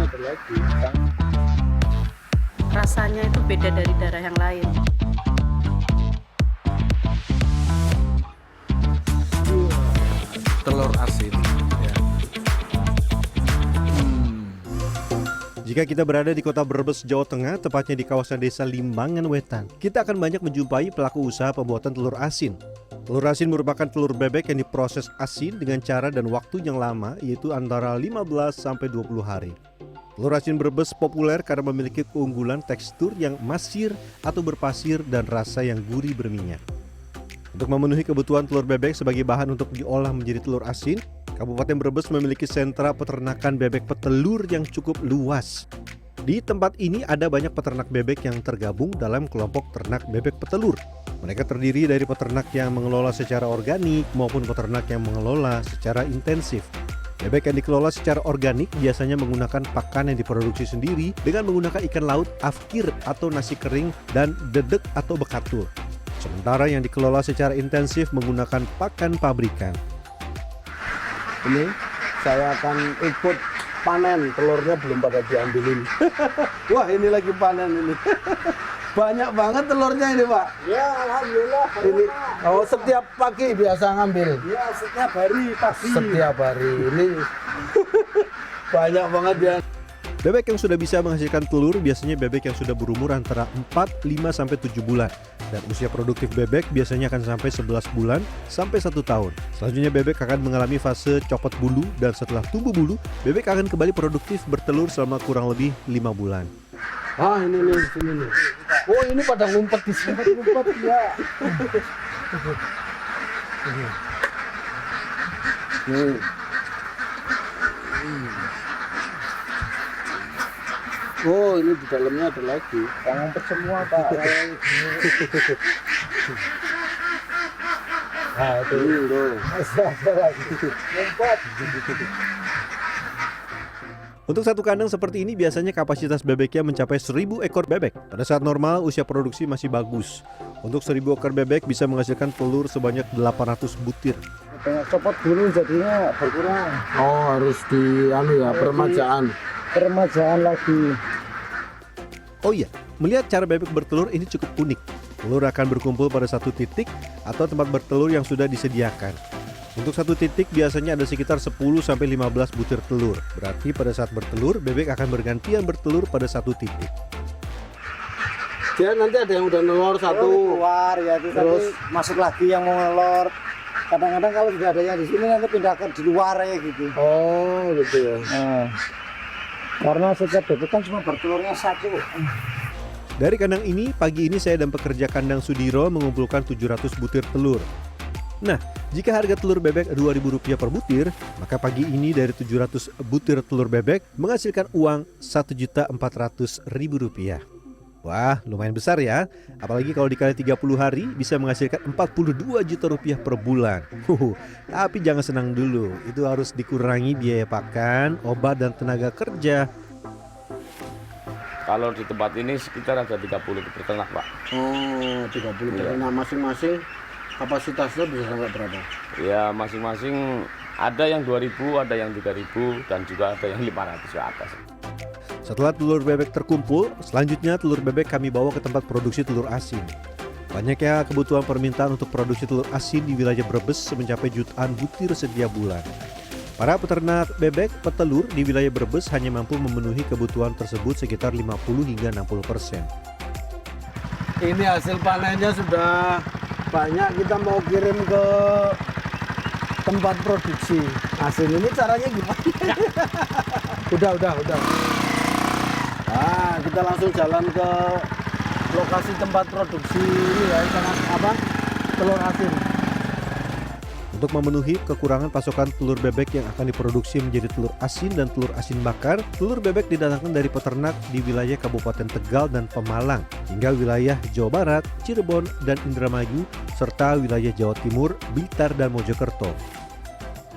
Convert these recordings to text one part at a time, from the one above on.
ada lagi. Rasanya itu beda dari daerah yang lain. Telur asin ya. Jika kita berada di kota Brebes, Jawa Tengah, tepatnya di kawasan desa Limbangan Wetan, kita akan banyak menjumpai pelaku usaha pembuatan telur asin. Telur asin merupakan telur bebek yang diproses asin dengan cara dan waktu yang lama, yaitu antara 15-20 hari. Telur asin Brebes populer karena memiliki keunggulan tekstur yang masir atau berpasir dan rasa yang gurih berminyak. Untuk memenuhi kebutuhan telur bebek sebagai bahan untuk diolah menjadi telur asin, Kabupaten Brebes memiliki sentra peternakan bebek petelur yang cukup luas. Di tempat ini ada banyak peternak bebek yang tergabung dalam kelompok ternak bebek petelur. Mereka terdiri dari peternak yang mengelola secara organik maupun peternak yang mengelola secara intensif. Bebek yang dikelola secara organik biasanya menggunakan pakan yang diproduksi sendiri dengan menggunakan ikan laut, afkir atau nasi kering, dan dedek atau bekatul. Sementara yang dikelola secara intensif menggunakan pakan pabrikan. Ini saya akan ikut panen, telurnya belum pada diambilin. Wah, ini lagi panen ini. Banyak banget telurnya ini, Pak. Ya, alhamdulillah. Ini oh, setiap pagi biasa ngambil. Ya, setiap hari pagi. Setiap hari ini banyak banget ya. Bebek yang sudah bisa menghasilkan telur biasanya bebek yang sudah berumur antara 4, 5 sampai 7 bulan. Dan usia produktif bebek biasanya akan sampai 11 bulan sampai 1 tahun. Selanjutnya bebek akan mengalami fase copot bulu dan setelah tumbuh bulu, bebek akan kembali produktif bertelur selama kurang lebih 5 bulan. Ah, ini nih, sini nih. Oh, ini pada ngumpet di sini. Ngumpet ya. Nih. Oh, ini di dalamnya ada lagi. Yang ngumpet semua, Pak. Nah, itu loh. Masih ada lagi. Ngumpet. Untuk satu kandang seperti ini biasanya kapasitas bebeknya mencapai 1000 ekor bebek. Pada saat normal usia produksi masih bagus. Untuk 1000 ekor bebek bisa menghasilkan telur sebanyak 800 butir. Banyak copot dulu jadinya berkurang. Oh, harus di permajaan. Permajaan lagi. Oh iya, melihat cara bebek bertelur ini cukup unik. Telur akan berkumpul pada satu titik atau tempat bertelur yang sudah disediakan. Untuk satu titik biasanya ada sekitar 10-15 butir telur. Berarti pada saat bertelur, bebek akan bergantian bertelur pada satu titik. Dia nanti ada yang udah nelor satu. Keluar ya, terus masuk lagi yang mau ngelor. Kadang-kadang kalau tidak ada yang di sini nanti pindah ke di luar ya gitu. Oh, gitu ya. Nah, karena setiap bebek kan cuma bertelurnya satu. Dari kandang ini, pagi ini saya dan pekerja kandang Sudiro mengumpulkan 700 butir telur. Nah, jika harga telur bebek Rp2.000 per butir, maka pagi ini dari 700 butir telur bebek menghasilkan uang Rp1.400.000. Wah, lumayan besar ya. Apalagi kalau dikali 30 hari bisa menghasilkan Rp42 juta per bulan. Tapi jangan senang dulu, itu harus dikurangi biaya pakan, obat, dan tenaga kerja. Kalau di tempat ini sekitar ada 30 peternak, Pak. Oh, 30 peternak masing-masing. Kapasitasnya bisa sampai berapa? Ya masing-masing ada yang 2.000, ada yang 3.000, dan juga ada yang 500 ke atas. Setelah telur bebek terkumpul, selanjutnya telur bebek kami bawa ke tempat produksi telur asin. Banyaknya kebutuhan permintaan untuk produksi telur asin di wilayah Brebes mencapai jutaan butir setiap bulan. Para peternak bebek petelur di wilayah Brebes hanya mampu memenuhi kebutuhan tersebut sekitar 50 hingga 60%. Ini hasil panennya sudah banyak, kita mau kirim ke tempat produksi hasil. Ini caranya gimana? udah. Nah, kita langsung jalan ke lokasi tempat produksi ini ya, telur asin. Untuk memenuhi kekurangan pasokan telur bebek yang akan diproduksi menjadi telur asin dan telur asin bakar, telur bebek didatangkan dari peternak di wilayah Kabupaten Tegal dan Pemalang, hingga wilayah Jawa Barat, Cirebon, dan Indramayu, serta wilayah Jawa Timur, Blitar, dan Mojokerto.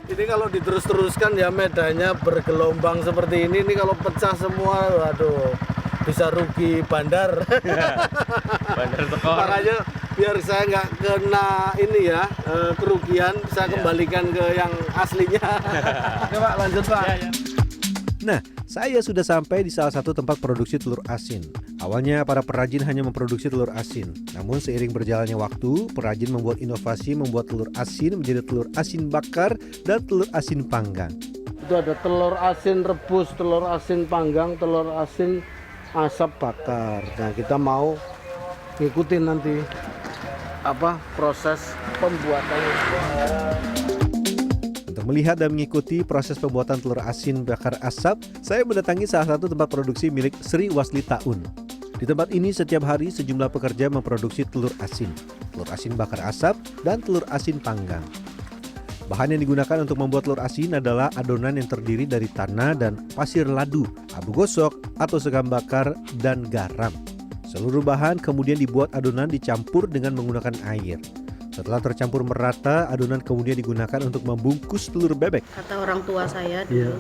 Ini kalau diterus-teruskan ya medannya bergelombang seperti ini kalau pecah semua, waduh, bisa rugi bandar. Bandar tekor. Makanya biar saya nggak kena ini ya kerugian, saya kembalikan ke yang aslinya. Oke Pak, lanjut Pak. Nah, Saya sudah sampai di salah satu tempat produksi telur asin. Awalnya para perajin hanya memproduksi telur asin. Namun seiring berjalannya waktu, perajin membuat inovasi membuat telur asin menjadi telur asin bakar dan telur asin panggang. Itu ada telur asin rebus, telur asin panggang, telur asin asap bakar. Nah, kita mau ngikutin nanti proses pembuatannya. Untuk melihat dan mengikuti proses pembuatan telur asin bakar asap, saya mendatangi salah satu tempat produksi milik Sri Wasli Taun. Di tempat ini setiap hari sejumlah pekerja memproduksi telur asin bakar asap, dan telur asin panggang. Bahan yang digunakan untuk membuat telur asin adalah adonan yang terdiri dari tanah dan pasir ladu, abu gosok atau sekam bakar, dan garam. Seluruh bahan kemudian dibuat adonan dicampur dengan menggunakan air. Setelah tercampur merata, adonan kemudian digunakan untuk membungkus telur bebek. Kata orang tua saya dulu,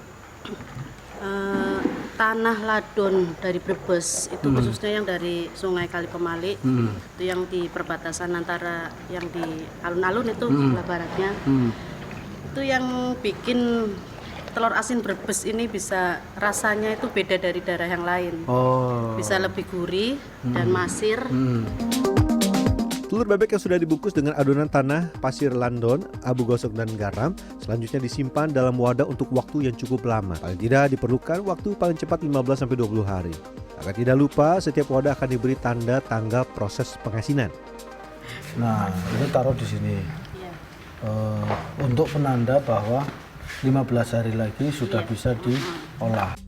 tanah ladon dari Brebes itu khususnya yang dari Sungai Kali Pemali, itu yang di perbatasan antara yang di alun-alun itu sebelah baratnya, itu yang bikin telur asin Brebes ini bisa rasanya itu beda dari daerah yang lain. Bisa lebih gurih dan masir. Telur bebek yang sudah dibungkus dengan adonan tanah, pasir landon, abu gosok, dan garam selanjutnya disimpan dalam wadah untuk waktu yang cukup lama. Paling tidak diperlukan waktu paling cepat 15-20 hari. Agar tidak lupa, setiap wadah akan diberi tanda tanggal proses pengasinan. Nah, ini taruh di sini. Iya. Untuk penanda bahwa 15 hari lagi sudah bisa diolah.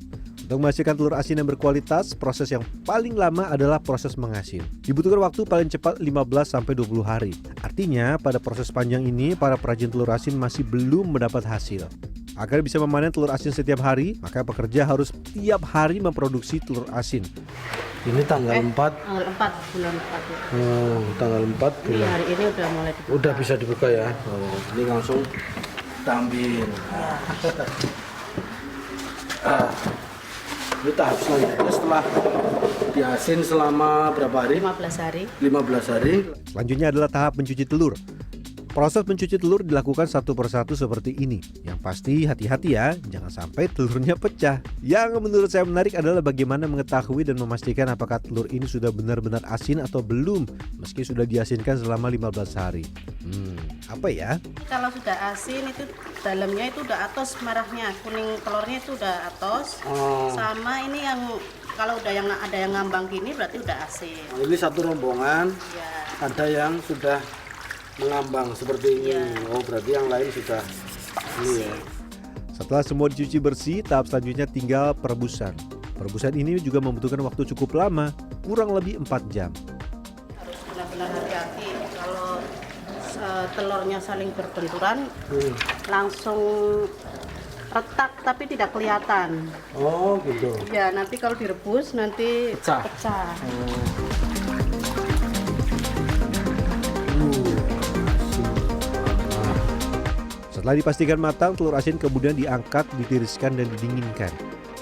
Untuk menghasilkan telur asin yang berkualitas, proses yang paling lama adalah proses mengasin. Dibutuhkan waktu paling cepat 15-20 hari. Artinya, pada proses panjang ini, para perajin telur asin masih belum mendapat hasil. Agar bisa memanen telur asin setiap hari, maka pekerja harus tiap hari memproduksi telur asin. Ini tanggal 4. Tanggal 4 bulan 4 ya. Tanggal 4 Ini bulan. hari ini udah mulai dibuka. Udah bisa dibuka ya. Ini langsung kita ambil. Ini tahap selanjutnya setelah diasin selama berapa hari? 15 hari. 15 hari. Selanjutnya adalah tahap mencuci telur. Proses mencuci telur dilakukan satu persatu seperti ini. Yang pasti hati-hati ya, jangan sampai telurnya pecah. Yang menurut saya menarik adalah bagaimana mengetahui dan memastikan apakah telur ini sudah benar-benar asin atau belum, meski sudah diasinkan selama 15 hari. Apa ya? Kalau sudah asin itu dalamnya itu udah atos merahnya, kuning telurnya itu udah atos. Sama ini yang kalau udah ada yang ngambang gini berarti udah asin. Ini satu rombongan, Ya. ada yang sudah mengambang seperti ini. Berarti yang lain sudah ini ya. Setelah semua dicuci bersih, tahap selanjutnya tinggal perebusan. Perebusan ini juga membutuhkan waktu cukup lama, kurang lebih 4 jam. Harus benar-benar hati-hati kalau telurnya saling berbenturan langsung retak tapi tidak kelihatan. Oh gitu. Ya nanti kalau direbus nanti pecah. Setelah dipastikan matang, telur asin kemudian diangkat, ditiriskan, dan didinginkan.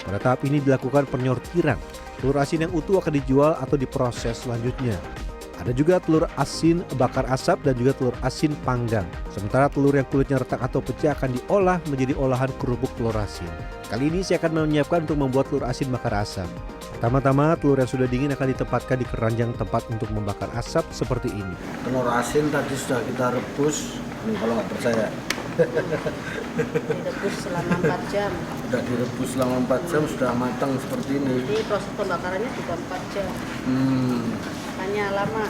Pada tahap ini dilakukan penyortiran. Telur asin yang utuh akan dijual atau diproses selanjutnya. Ada juga telur asin bakar asap dan juga telur asin panggang. Sementara telur yang kulitnya retak atau pecah akan diolah menjadi olahan kerupuk telur asin. Kali ini saya akan menyiapkan untuk membuat telur asin bakar asap. Pertama-tama telur yang sudah dingin akan ditempatkan di keranjang tempat untuk membakar asap seperti ini. Telur asin tadi sudah kita rebus. Kalau nggak percaya. Direbus selama 4 jam. Sudah direbus selama 4 jam sudah matang seperti ini. Jadi proses pembakarannya juga 4 jam. Makanya lama.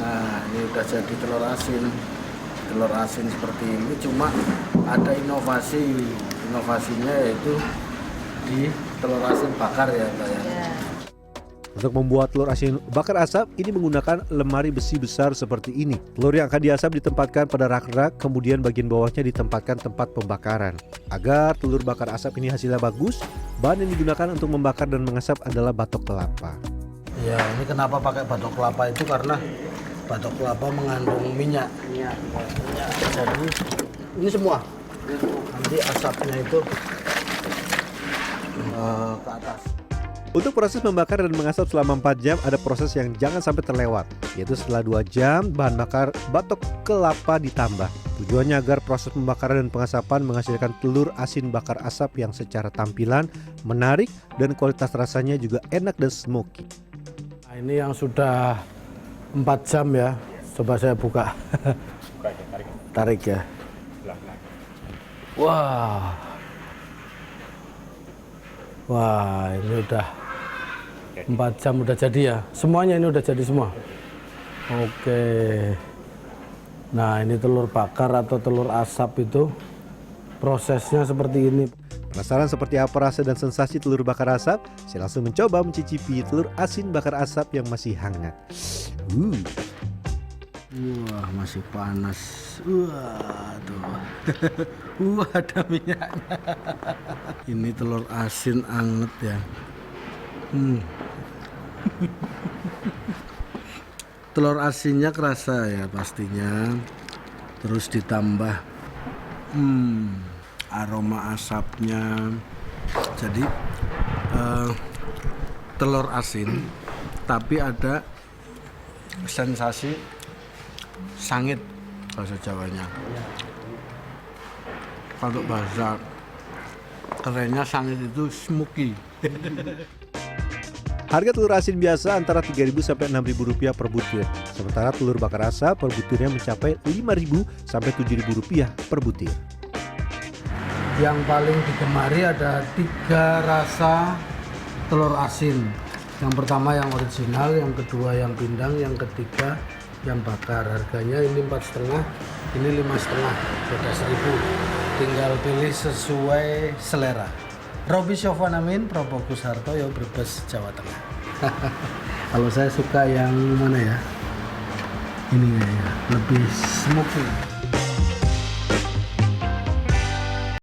Nah, ini udah jadi telur asin. Telur asin seperti ini cuma ada inovasi. Inovasinya yaitu di telur asin bakar ya, Mbak ya. Ya. Untuk membuat telur asin bakar asap, ini menggunakan lemari besi besar seperti ini. Telur yang akan diasap ditempatkan pada rak-rak, kemudian bagian bawahnya ditempatkan tempat pembakaran. Agar telur bakar asap ini hasilnya bagus, bahan yang digunakan untuk membakar dan mengasap adalah batok kelapa. Ya, ini kenapa pakai batok kelapa itu karena batok kelapa mengandung minyak. Jadi ini semua. Nanti asapnya itu ke atas. Untuk proses membakar dan mengasap selama 4 jam ada proses yang jangan sampai terlewat, yaitu setelah 2 jam bahan bakar batok kelapa ditambah. Tujuannya agar proses pembakaran dan pengasapan menghasilkan telur asin bakar asap yang secara tampilan menarik dan kualitas rasanya juga enak dan smoky. Nah, ini yang sudah 4 jam ya. Coba saya buka. Tarik ya. Wah. Wah, ini udah 4 jam udah jadi ya. Semuanya ini udah jadi semua. Oke. Nah, ini telur bakar atau telur asap itu prosesnya seperti ini. Penasaran seperti apa rasa dan sensasi telur bakar asap? Saya langsung mencoba mencicipi telur asin bakar asap yang masih hangat. Wah, masih panas. Wah, tuh. Wah, ada minyaknya. Ini telur asin anget ya. Telur asinnya kerasa ya pastinya. Terus ditambah aroma asapnya. Jadi telur asin tapi ada sensasi sangit bahasa Jawanya. Kalau bahasa kerennya sangit itu smoky. Harga telur asin biasa antara Rp3.000 sampai Rp6.000 per butir. Sementara telur bakar asap per butirnya mencapai Rp5.000 sampai Rp7.000 per butir. Yang paling digemari ada 3 rasa telur asin. Yang pertama yang original, yang kedua yang pindang, yang ketiga yang bakar. Harganya ini 4,5, ini 5,5, beda 1.000. Tinggal pilih sesuai selera. Robi Sofwan Amin, Probokus Hartoyo, Brebes, Jawa Tengah. Kalau saya suka yang mana ya? Ini ya, lebih smoky.